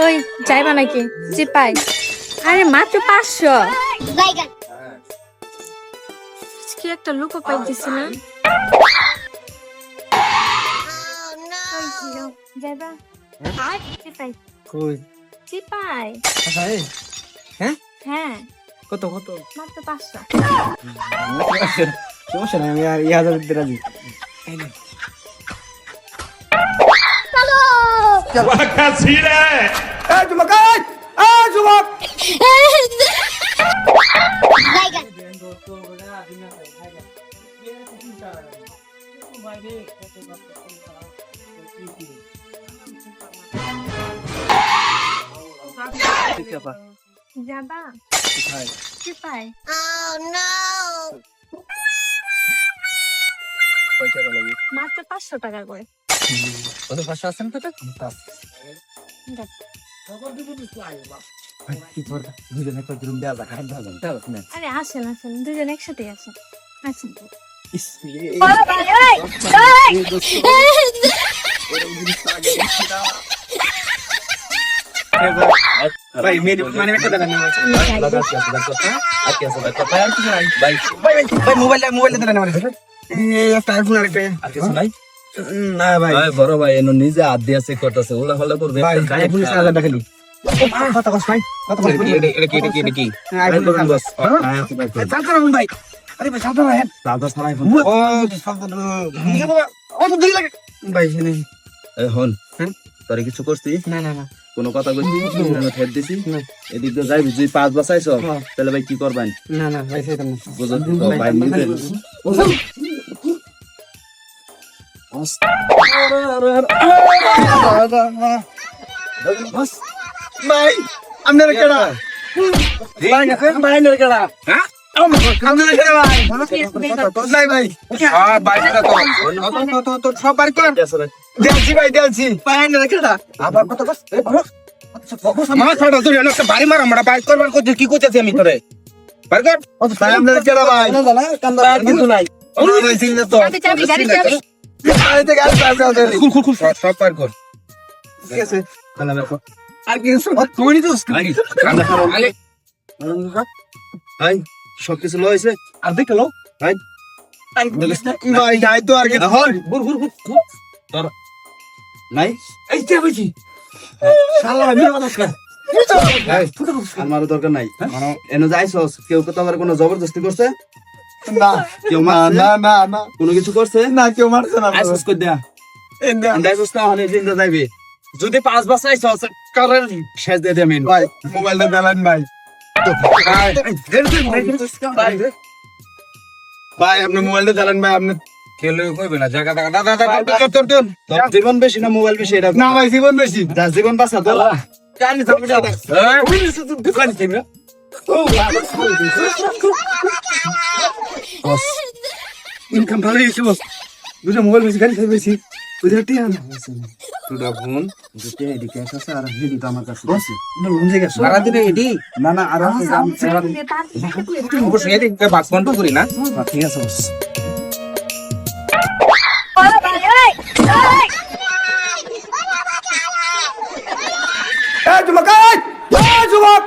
ওই যাইবা নাকি চিপাই? আরে মাত্র 500। কি একটা লুকো পাই দিছি না। যাইবা চিপাই কই চিপাই। আচ্ছা এই হ্যাঁ হ্যাঁ কত কত মাত্র 500। সমস্যা নাই আমি আর 1000 দিতে রাজি যাবা চিপাই? মাত্র 500 টাকা করে। কত 500 আছেন কত কি করবা দুজনে কত রুম দেওয়া খারাপ ভালো না আরে আসেন আসেন দুজন একসাথে আসেন আসেন। ভাই মেরে মানে একটা দাঁড়ান ভাই মোবাইল দাঁড়ান আমার একটা আইফোন আর একটা আর কিছু নাই না ভাই বড় ভাই এনো নিজে হাত দিয়ে চেক করতেছে ওলা হলা করবে ভাই আইফোন 7000 টাকা খালি কত কষ্ট ভাই কত কষ্ট এটা কি আইফোন বস চালতে রাখুন ভাই আরে ভাই চালতে রাখেন দাদা সারা আইফোন ও ও তো দুই লাগে ভাই শুনে হন তোরে কিছু করছিস না না না কোনো কথা কইছিস কোনো ঠেট দিছিস এদিক দিয়ে যাইবি তুই 5 বাসাইছো তাহলে ভাই কি করবেন না না ভাই সেটা না বুঝো ভাই নিজে ভাই আপনারা কেডা ভাই ভাই আপনারা কেডা হ্যাঁ আপনারা কেডা ভাই নাই ভাই ভাই তো সব বার কর দেলছি ভাই দেলছি ভাই আপনারা কেডা আবার কত বস আমার ছাড়া তুই একটা বাড়ি মারা আমরা বাইক করবার করতে কি করতেছি আমি তোরে বার কর ভাই আপনারা কেডা ভাই না না কান্দা কিন্তু নাই ওরে ভাই সিন তো চাবি গাড়ি চাবি আরে গাড়ি চাবি খুল সব পার কর ঠিক আছে কালা বের কর আর কি তুই নি তো কান্দা খাও আলে ভাই সব কিছু লইছে আর দেখলো ভাই ভাই যাই তো আর কি হল তোর নাই এই তে বুঝি শালা আমি কথা কর আমার দরকার নাই মানে এনে যাইছস কেউ তো তোমার কোনো জবরদস্তি করছে না কেউ না মারছে না না না কোনো কিছু করছে না কেউ মারছে না আইসস কই দেয়া ইন্ডিয়া আন্দাইছস না হনে জিন্দা যাইবে যদি 5 বছর আইছস কারণ শেষ দিয়ে দেবেন ভাই মোবাইলটা দেলেন ভাই ভাই আপনি মোবাইলটা দেলেন ভাই আপনি কেলে কইবে না জায়গা দাদা তোর জীবন বেশি না মোবাইল বেশি এটা না ভাই জীবন বেশি যার জীবন বাঁচা তো জানি তো দোকান থেকে বস ইনকাম ভালো হয়েছে বস দুটো মোবাইল বেশি গাড়ি বেশি ওদের টিয়া না তোরা ফোন যেতে এদিকে আসছে আর হেডি তো আমার কাছে বস না রুম জায়গা সারা দিনে এডি না না আর বসে এদিকে বাস কন্ট্রোল করি না ঠিক আছে বস এই যুবক